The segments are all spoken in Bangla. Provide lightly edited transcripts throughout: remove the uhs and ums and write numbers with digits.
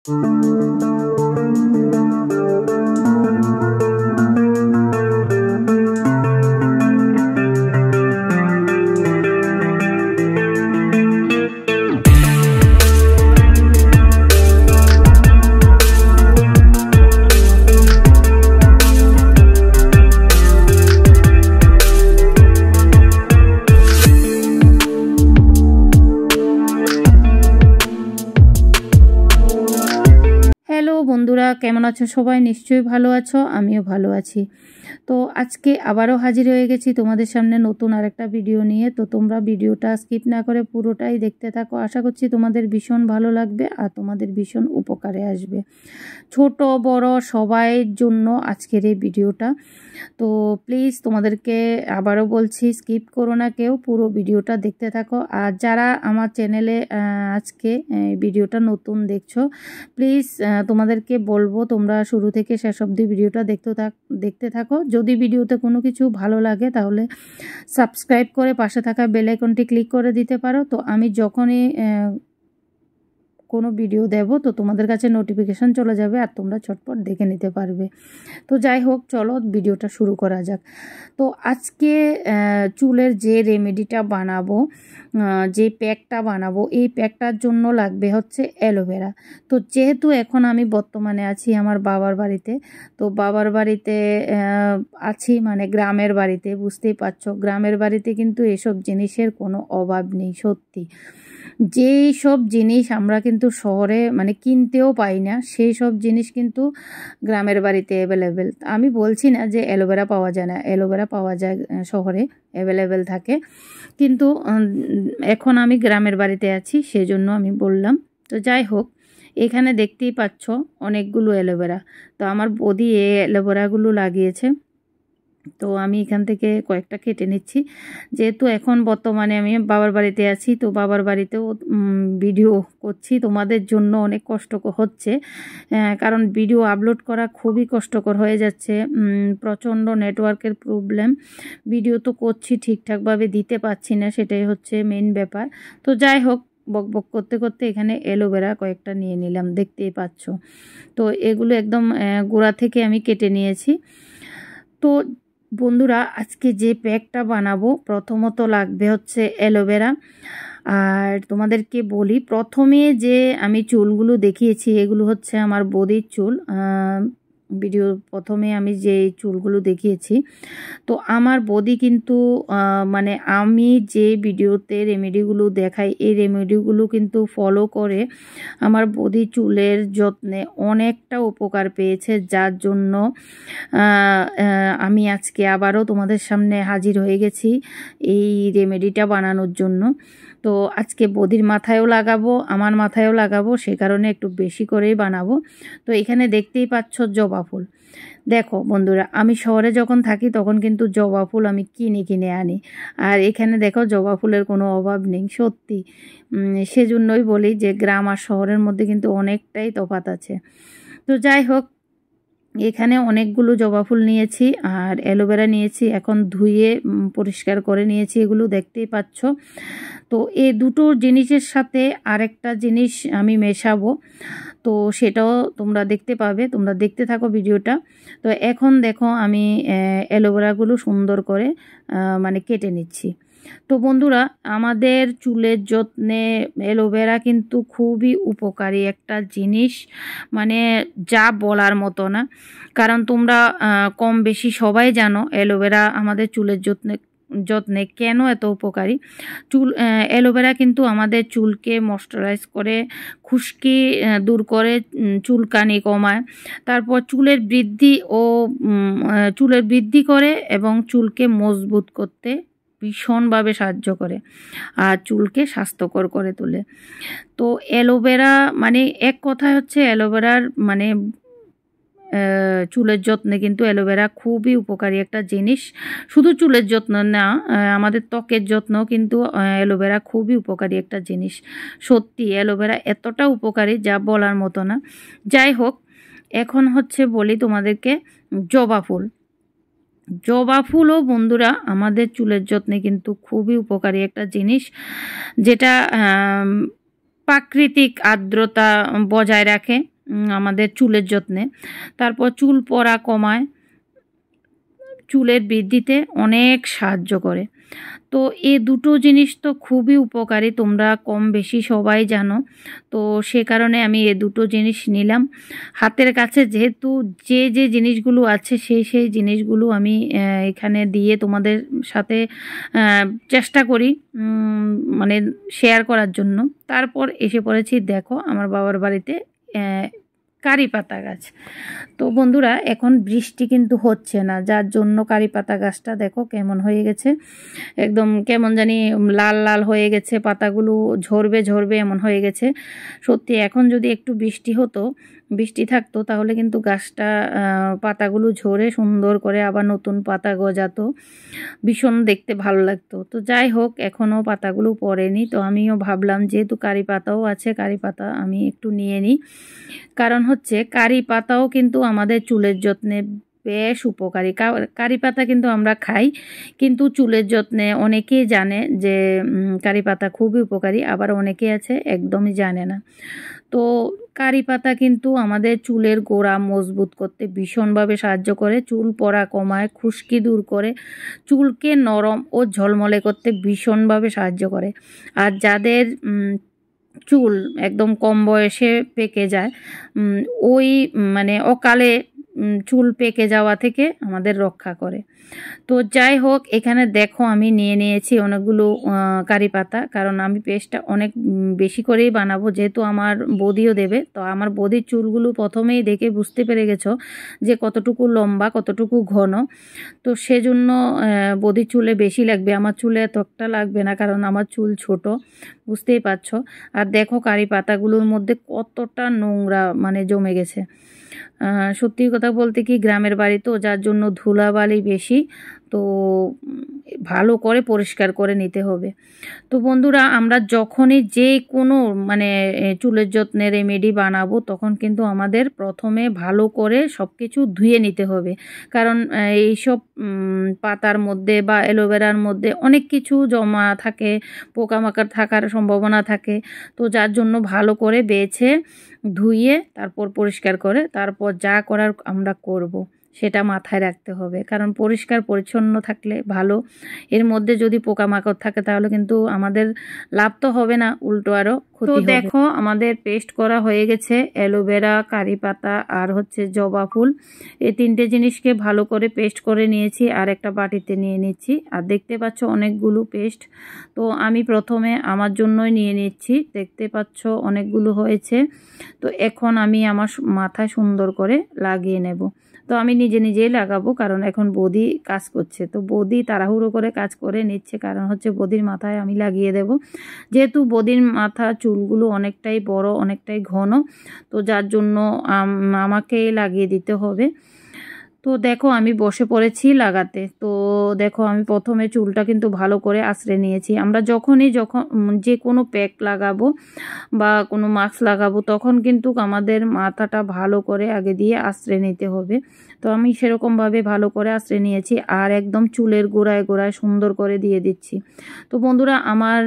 হ্যালো বন্ধুরা, কেমন আছো সবাই? নিশ্চয়ই ভালো আছো, আমিও ভালো আছি। তো আজকে আবারও হাজির হয়ে গেছি তোমাদের সামনে নতুন আরেকটা ভিডিও নিয়ে। তো তোমরা ভিডিওটা স্কিপ না করে পুরোটাই দেখতে থাকো। আশা করছি তোমাদের ভীষণ ভালো লাগবে আর তোমাদের ভীষণ উপকারে আসবে। ছোট বড় সবাইয়ের জন্য আজকের এই ভিডিওটা। তো প্লিজ তোমাদেরকে আবারও বলছি, স্কিপ করো না কেউ, পুরো ভিডিওটা দেখতে থাকো। আর যারা আমার চ্যানেলে আজকে ভিডিওটা নতুন দেখছো, প্লিজ তোমাদেরকে বলবো তোমরা শুরু থেকে শেষ অবধি ভিডিওটা দেখতে থাকো। যদি ভিডিওতে কোনো কিছু ভালো লাগে তাহলে সাবস্ক্রাইব করে পাশে থাকা বেল আইকনটি ক্লিক করে দিতে পারো। তো আমি যখনই কোনো ভিডিও দেব তো তোমাদের কাছে নোটিফিকেশান চলে যাবে আর তোমরা চটপট দেখে নিতে পারবে। তো যাই হোক, চলো ভিডিওটা শুরু করা যাক। তো আজকে চুলের যে রেমেডিটা বানাবো, যে প্যাকটা বানাবো, এই প্যাকটার জন্য লাগবে হচ্ছে অ্যালোভেরা। তো যেহেতু এখন আমি বর্তমানে আছি আমার বাবার বাড়িতে, তো বাবার বাড়িতে আছি মানে গ্রামের বাড়িতে, বুঝতেই পারছো গ্রামের বাড়িতে কিন্তু এসব জিনিসের কোনো অভাব নেই। সত্যি যেই সব জিনিস আমরা কিন্তু শহরে মানে কিনতেও পাই না, সেই সব জিনিস কিন্তু গ্রামের বাড়িতে অ্যাভেলেবেল। আমি বলছি না যে অ্যালোভেরা পাওয়া যায় না, অ্যালোভেরা পাওয়া যায়, শহরে অ্যাভেলেবেল থাকে, কিন্তু এখন আমি গ্রামের বাড়িতে আছি সেজন্য আমি বললাম। তো যাই হোক, এখানে দেখতেই পাচ্ছ অনেকগুলো অ্যালোভেরা। তো আমার বৌদি এই অ্যালোভেরাগুলো লাগিয়েছে, তো আমি এখান থেকে কয়েকটা কেটে নিচ্ছি। যেহেতু এখন বর্তমানে আমি বাবার বাড়িতে আছি, তো বাবার বাড়িতেও ভিডিও করছি, তোমাদের জন্য অনেক কষ্ট হচ্ছে, কারণ ভিডিও আপলোড করা খুবই কষ্টকর হয়ে যাচ্ছে। প্রচণ্ড নেটওয়ার্কের প্রবলেম, ভিডিও তো করছি ঠিকঠাকভাবে দিতে পারছি না, সেটাই হচ্ছে মেন ব্যাপার। তো যাই হোক, বকবক করতে করতে এখানে অ্যালোভেরা কয়েকটা নিয়ে নিলাম, দেখতেই পাচ্ছ। তো এগুলো একদম গোড়া থেকে আমি কেটে নিয়েছি। তো বন্ধুরা, আজকে যে প্যাকটা বানাবো প্রথমত লাগবে হচ্ছে অ্যালোভেরা। আর তোমাদেরকে বলি, প্রথমে যে আমি চুলগুলো দেখিয়েছি এগুলো হচ্ছে আমার বৌদির চুল। ভিডিও প্রথমে আমি যে চুলগুলো দেখিয়েছি, তো আমার বৌদি কিন্তু মানে আমি যে ভিডিওতে রেমেডিগুলো দেখাই এই রেমেডিগুলো কিন্তু ফলো করে আমার বৌদি চুলের যত্নে অনেকটা উপকার পেয়েছে, যার জন্য আমি আজকে আবারও তোমাদের সামনে হাজির হয়ে গেছি এই রেমেডিটা বানানোর জন্য। তো আজকে বৌদির মাথায়ও লাগাবো, আমার মাথায়ও লাগাবো, সে কারণে একটু বেশি করেই বানাবো। তো এখানে দেখতেই পাচ্ছ জবা ফুল। দেখো বন্ধুরা, আমি শহরে যখন থাকি তখন কিন্তু জবা ফুল আমি কিনে আনি, আর এখানে দেখো জবা ফুলের কোনো অভাব নেই। সত্যি সেজন্যই বলি যে গ্রাম আর শহরের মধ্যে কিন্তু অনেকটাই তফাৎ আছে। তো যাই হোক, এখানে অনেকগুলো জবা ফুল নিয়েছি আর অ্যালোভেরা নিয়েছি, এখন ধুয়ে পরিষ্কার করে নিয়েছি, এগুলো দেখতেই পাচ্ছ। তো এই দুটো জিনিসের সাথে আরেকটা জিনিস আমি মেশাবো, তো সেটাও তোমরা দেখতে পাবে, তোমরা দেখতে থাকো ভিডিওটা। তো এখন দেখো আমি অ্যালোভেরাগুলো সুন্দর করে মানে কেটে নিচ্ছি। তো বন্ধুরা, আমাদের চুলের যত্নে অ্যালোভেরা কিন্তু খুবই উপকারী একটা জিনিস, মানে যা বলার মতো না। কারণ তোমরা কম বেশি সবাই জানো অ্যালোভেরা আমাদের চুলের যত্নে কেন এত উপকারী। অ্যালোভেরা কিন্তু আমাদের চুলকে ময়শ্চারাইজ করে, খুশকি দূর করে, চুলকানি কমায়, তারপর চুলের বৃদ্ধি করে এবং চুলকে মজবুত করতে ভীষণভাবে সাহায্য করে আর চুলকে স্বাস্থ্যকর করে তোলে। তো অ্যালোভেরা মানে এক কথায় হচ্ছে অ্যালোভেরার মানে চুলের যত্নে কিন্তু অ্যালোভেরা খুবই উপকারী একটা জিনিস। শুধু চুলের যত্ন না, আমাদের ত্বকের যত্নও কিন্তু অ্যালোভেরা খুবই উপকারী একটা জিনিস। সত্যি অ্যালোভেরা এতটা উপকারী যা বলার মতো না। যাই হোক, এখন হচ্ছে বলি তোমাদেরকে জবা ফুল। জবা ফুলও বন্ধুরা আমাদের চুলের যত্নে কিন্তু খুবই উপকারী একটা জিনিস, যেটা প্রাকৃতিক আর্দ্রতা বজায় রাখে আমাদের চুলের যত্নে। তারপর চুল পড়া কমায়, চুলের বৃদ্ধিতে অনেক সাহায্য করে। তো এই দুটো জিনিস তো খুবই উপকারী, তোমরা কম বেশি সবাই জানো। তো সে কারণে আমি এই দুটো জিনিস নিলাম হাতের কাছে, যেহেতু যে যে জিনিসগুলো আছে সেই জিনিসগুলো আমি এখানে দিয়ে তোমাদের সাথে চেষ্টা করি মানে শেয়ার করার জন্য। তারপর এসে পড়েছি দেখো আমার বাবার বাড়িতে কারি পাতা গাছ। তো বন্ধুরা এখন বৃষ্টি কিন্তু হচ্ছে না, যার জন্য কারি পাতা গাছটা দেখো কেমন হয়ে গেছে, একদম কেমন জানি লাল লাল হয়ে গেছে, পাতাগুলো ঝরবে এমন হয়ে গেছে। সত্যি এখন যদি একটু বৃষ্টি থাকতো তাহলে কিন্তু গাছটা পাতাগুলো ঝরে সুন্দর করে আবার নতুন পাতা গজাতো, ভীষণ দেখতে ভালো লাগতো। তো যাই হোক এখনও পাতাগুলো পড়েনি, তো আমিও ভাবলাম যেহেতু কারি পাতাও আছে, কারি পাতা আমি একটু নিয়ে নিই। কারণ হচ্ছে কারি পাতাও কিন্তু আমাদের চুলের যত্নে বেশ উপকারী। কারি পাতা কিন্তু আমরা খাই, কিন্তু চুলের যত্নে অনেকেই জানে যে কারি পাতা খুবই উপকারী, আবার অনেকে আছে একদমই জানে না। তো কারি পাতা কিন্তু আমাদের চুলের গোড়া মজবুত করতে ভীষণভাবে সাহায্য করে, চুল পড়া কমায়, খুশকি দূর করে, চুলকে নরম ও ঝলমলে করতে ভীষণভাবে সাহায্য করে। আর যাদের চুল একদম কম বয়সে পেকে যায়, ওই মানে অকালে চুল পেকে যাওয়া থেকে আমাদের রক্ষা করে। তো যাই হোক এখানে দেখো আমি নিয়ে নিয়েছি অনেকগুলো কারি পাতা, কারণ আমি পেস্টটা অনেক বেশি করেই বানাবো, যেহেতু আমার বৌদিও দেবে। তো আমার বৌদির চুলগুলো প্রথমেই দেখে বুঝতে পেরে গেছো যে কতটুকু লম্বা কতটুকু ঘন। তো সেজন্য বৌদির চুলে বেশি লাগবে, আমার চুলে এতটা লাগবে না, কারণ আমার চুল ছোট, বুঝতেই পারছো। আর দেখো কারি পাতাগুলোর মধ্যে কতটা নোংরা মানে জমে গেছে। সত্যি কথা বলতে কি গ্রামের বাড়ি তো, যার জন্য ধুলাবালি বেশি, তো ভালো করে পরিষ্কার করে নিতে হবে। তো বন্ধুরা আমরা যখনই যে কোনো মানে চুলের যত্নে রেমেডি বানাবো তখন কিন্তু আমাদের প্রথমে ভালো করে সব কিছু ধুয়ে নিতে হবে, কারণ এইসব পাতার মধ্যে বা অ্যালোভেরার মধ্যে অনেক কিছু জমা থাকে, পোকামাকড় থাকার সম্ভাবনা থাকে। তো যার জন্য ভালো করে বেছে ধুয়ে তারপর পরিষ্কার করে তারপর যা করার আমরা করব সেটা মাথায় রাখতে হবে, কারণ পরিষ্কার পরিচ্ছন্ন থাকলে ভালো। এর মধ্যে যদি পোকামাকড় থাকে তাহলে কিন্তু আমাদের লাভ তো হবে না, উল্টো আরও ক্ষতি হবে। তো দেখো আমাদের পেস্ট করা হয়ে গেছে, অ্যালোভেরা, কারি পাতা আর হচ্ছে জবা ফুল, এই তিনটে জিনিসকে ভালো করে পেস্ট করে নিয়েছি আর একটা বাটিতে নিয়ে নিচ্ছি। আর দেখতে পাচ্ছ অনেকগুলো পেস্ট, তো আমি প্রথমে আমার জন্যই নিয়ে নিচ্ছি, দেখতে পাচ্ছ অনেকগুলো হয়েছে। তো এখন আমি আমার মাথায় সুন্দর করে লাগিয়ে নেব। তো আমি নিজেই লাগাবো, কারণ এখন বৌদি কাজ করছে, তো বৌদি তাড়াহুড়ো করে কাজ করে নিচ্ছে, কারণ হচ্ছে বৌদির মাথায় আমি লাগিয়ে দেব। যেহেতু বৌদির মাথা চুলগুলো অনেকটাই বড় অনেকটাই ঘন, তো যার জন্য আমাকেই লাগিয়ে দিতে হবে। তো দেখো আমি বসে পড়েছি লাগাতে। তো দেখো আমি প্রথমে চুলটা কিন্তু ভালো করে আঁচড়ে নিয়েছি। আমরা যখন যে কোনো প্যাক লাগাবো বা কোনো মাস্ক লাগাবো তখন কিন্তু আমাদের মাথাটা ভালো করে আগে দিয়ে আঁচড়ে নিতে হবে। তো আমি সেরকমভাবে ভালো করে আঁচড়ে নিয়েছি আর একদম চুলের গোড়ায় গোড়ায় সুন্দর করে দিয়ে দিচ্ছি। তো বন্ধুরা আমার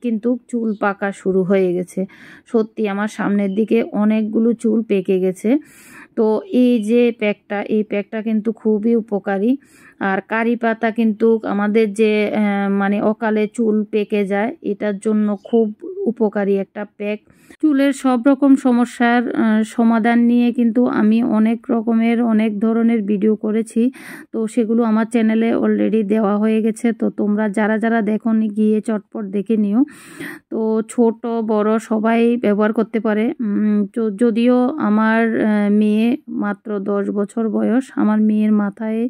কিন্তু চুল পাকা শুরু হয়ে গেছে, সত্যি আমার সামনের দিকে অনেকগুলো চুল পেকে গেছে। তো এই যে এই প্যাকটা কিন্তু খুবই উপকারী। আর কারি পাতা কিন্তু আমাদের যে মানে অকালে চুল পেকে যায় এটার জন্য খুব উপকারী একটা প্যাক। চুলের সব রকম সমস্যার সমাধান নিয়ে কিন্তু আমি অনেক ধরনের ভিডিও করেছি, তো সেগুলো আমার চ্যানেলে অলরেডি দেওয়া হয়ে গেছে। তো তোমরা যারা দেখোনি গিয়ে চটপট দেখে নিও। তো ছোট বড় সবাই ব্যবহার করতে পারে। যদিও আমার মেয়ে মাত্র 10 বছর বয়স, আমার মেয়ের মাথায়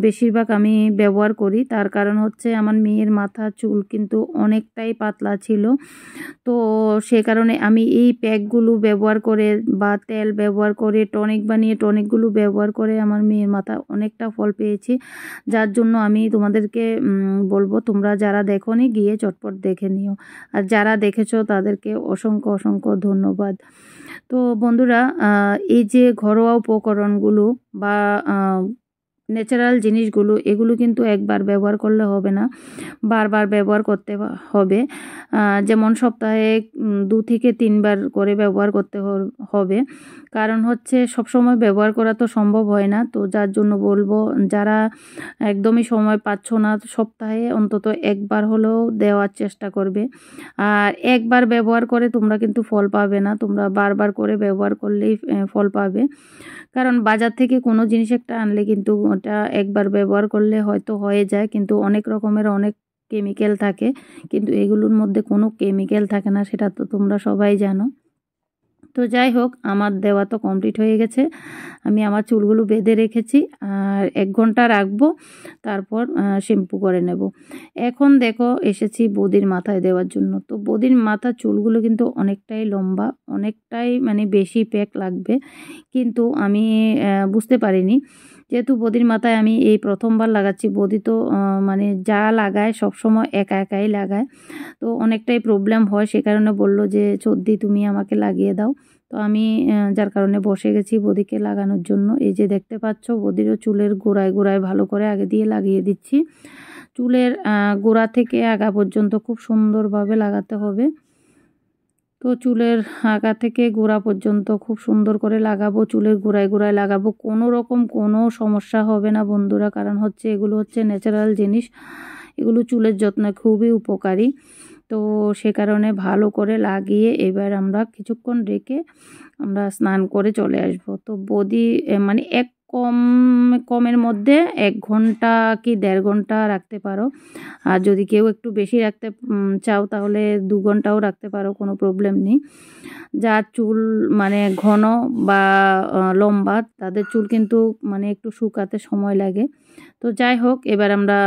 বেশিরভাগ আমি ব্যবহার করি, তার কারণ হচ্ছে আমার মেয়ের মাথা চুল কিন্তু অনেকটাই পাতলা ছিল। তো সে কারণে আমি এই প্যাকগুলো ব্যবহার করে বা তেল ব্যবহার করে টনিক বানিয়ে টনিকগুলো ব্যবহার করে আমার মেয়ের মাথা অনেকটা ফল পেয়েছি, যার জন্য আমি তোমাদেরকে বলবো তোমরা যারা দেখোনি গিয়ে চটপট দেখে নিও, আর যারা দেখেছো তাদেরকে অসংখ্য ধন্যবাদ। তো বন্ধুরা এই যে ঘরোয়া উপকরণগুলো বা ন্যাচারাল জিনিসগুলো এগুলো কিন্তু একবার ব্যবহার করলে হবে না, বারবার ব্যবহার করতে হবে। যেমন সপ্তাহে 2 থেকে 3 বার করে ব্যবহার করতে হবে। কারণ হচ্ছে সবসময় ব্যবহার করা তো সম্ভব হয় না। তো যার জন্য বলবো, যারা একদমই সময় পাচ্ছ না, সপ্তাহে অন্তত একবার হলেও দেওয়ার চেষ্টা করবে। আর একবার ব্যবহার করে তোমরা কিন্তু ফল পাবে না, তোমরা বারবার করে ব্যবহার করলেই ফল পাবে। কারণ বাজার থেকে কোনো জিনিস একটা আনলে কিন্তু ওটা একবার ব্যবহার করলে হয়তো হয়ে যায়, কিন্তু অনেক রকমের অনেক কেমিক্যাল থাকে, কিন্তু এগুলোর মধ্যে কোনো কেমিক্যাল থাকে না, সেটা তো তোমরা সবাই জানো। তো যাই হোক, আমার দেওয়া তো কমপ্লিট হয়ে গেছে। আমি আমার চুলগুলো বেঁধে রেখেছি, আর 1 ঘন্টা রাখবো, তারপর শ্যাম্পু করে নেব। এখন দেখো এসেছি বদির মাথায় দেওয়ার জন্য। তো বদির মাথার চুলগুলো কিন্তু অনেকটাই লম্বা, অনেকটাই মানে বেশি প্যাক লাগবে, কিন্তু আমি বুঝতে পারিনি। যেহেতু বদির মাথায় আমি এই প্রথমবার লাগাচ্ছি, বদি তো মানে যা লাগায় সবসময় একা একাই লাগায়, তো অনেকটাই প্রবলেম হয়। সে কারণে বলল যে চদ্দি তুমি আমাকে লাগিয়ে দাও। তো আমি যার কারণে বসে গেছি বদিকে লাগানোর জন্য। এই যে দেখতে পাচ্ছ, বদিরও চুলের গোড়ায় গোড়ায় ভালো করে আগে দিয়ে লাগিয়ে দিচ্ছি। চুলের গোড়া থেকে আগা পর্যন্ত খুব সুন্দরভাবে লাগাতে হবে। তো চুলের আগা থেকে গোড়া পর্যন্ত খুব সুন্দর করে লাগাবো, চুলের গোড়ায় গোড়ায় লাগাবো। কোনো রকম কোনো সমস্যা হবে না বন্ধুরা, কারণ হচ্ছে এগুলো হচ্ছে ন্যাচারাল জিনিস, এগুলো চুলের যত্নে খুবই উপকারী। তো সে কারণে ভালো করে লাগিয়ে এবার আমরা কিছুক্ষণ রেখে আমরা স্নান করে চলে আসব। তো বদি মানে কমের মধ্যে 1 ঘন্টা কি 1.5 ঘন্টা রাখতে পারো। আর যদি কেউ একটু বেশি রাখতে চাও তাহলে 2 ঘন্টাও রাখতে পারো, কোনো প্রবলেম নেই। যার চুল মানে ঘন বা লম্বা, তাদের চুল কিন্তু মানে একটু শুকাতে সময় লাগে। তো যাই হোক, এবার আমরা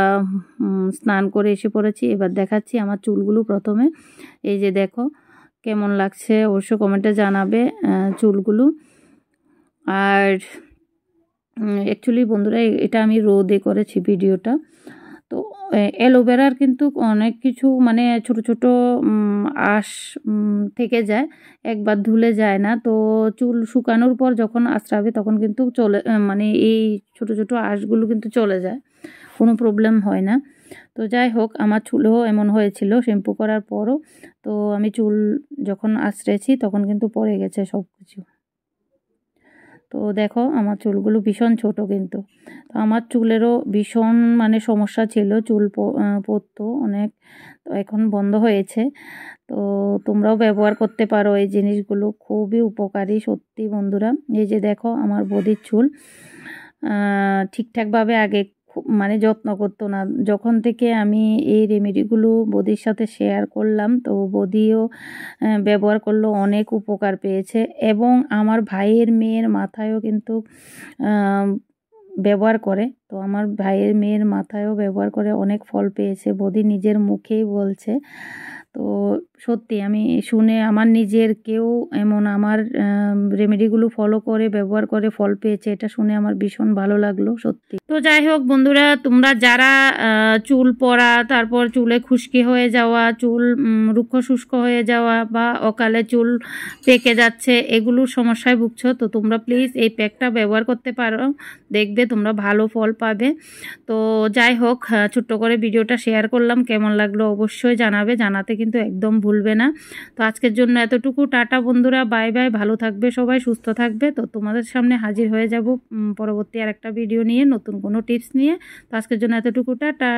স্নান করে এসে পড়েছি। এবার দেখাচ্ছি আমার চুলগুলো। প্রথমে এই যে দেখো কেমন লাগছে, অবশ্য কমেন্টে জানাবে চুলগুলো। আর অ্যাকচুয়ালি বন্ধুরা, এটা আমি রোদে করেছি ভিডিওটা। তো অ্যালোভেরার কিন্তু অনেক কিছু মানে ছোট ছোট আঁশ থেকে যায়, একবার ধুলে যায় না। তো চুল শুকানোর পর যখন আঁচড়াবে তখন কিন্তু মানে এই ছোট ছোট আঁশগুলো কিন্তু চলে যায়, কোনো প্রবলেম হয় না। তো যাই হোক, আমার চুলেও এমন হয়েছিল শ্যাম্পু করার পরও। তো আমি চুল যখন আঁচড়েছি তখন কিন্তু পড়ে গেছে সব কিছু। তো দেখো আমার চুলগুলো ভীষণ ছোট, কিন্তু তো আমার চুলেরও ভীষণ মানে সমস্যা ছিল, চুল পড়তো অনেক। তো এখন বন্ধ হয়েছে। তো তোমরাও ব্যবহার করতে পারো এই জিনিসগুলো, খুবই উপকারী সত্যি বন্ধুরা। এই যে দেখো আমার বদির চুল ঠিকঠাকভাবে আগে মানে যত্ন করতো না। যখন থেকে আমি এই রেমেডিগুলো বদির সাথে শেয়ার করলাম, তো বদিও ব্যবহার করলো, অনেক উপকার পেয়েছে। এবং আমার ভাইয়ের মেয়ের মাথায়ও কিন্তু ব্যবহার করে। তো আমার ভাইয়ের মেয়ের মাথায়ও ব্যবহার করে অনেক ফল পেয়েছে, বদি নিজের মুখেই বলছে। তো সত্যি আমি শুনে আমার নিজের কেউ এমন আমার রেমেডিগুলো ফলো করে ব্যবহার করে ফল পেয়েছে, এটা শুনে আমার ভীষণ ভালো লাগলো সত্যি। তো যাই হোক বন্ধুরা, তোমরা যারা চুল পড়া, তারপর চুলে খুশকি হয়ে যাওয়া, চুল রুক্ষ শুষ্ক হয়ে যাওয়া বা অকালে চুল পেকে যাচ্ছে, এগুলোর সমস্যায় ভুগছো, তো তোমরা প্লিজ এই প্যাকটা ব্যবহার করতে পারো, দেখবে তোমরা ভালো ফল পাবে। তো যাই হোক, ছোট্ট করে ভিডিওটা শেয়ার করলাম, কেমন লাগলো অবশ্যই জানাবে, জানাতে কিন্তু একদম ভুলবে না। তো আজকের জন্য এতটুকু, টাটা বন্ধুরা, বাই বাই, ভালো থাকবে সবাই, সুস্থ থাকবে। তো তোমাদের সামনে হাজির হয়ে যাব পরবর্তী আর একটা ভিডিও নিয়ে, নতুন কোনো টিপস নিয়ে। তো আজকের জন্য এতটুকু, টাটা।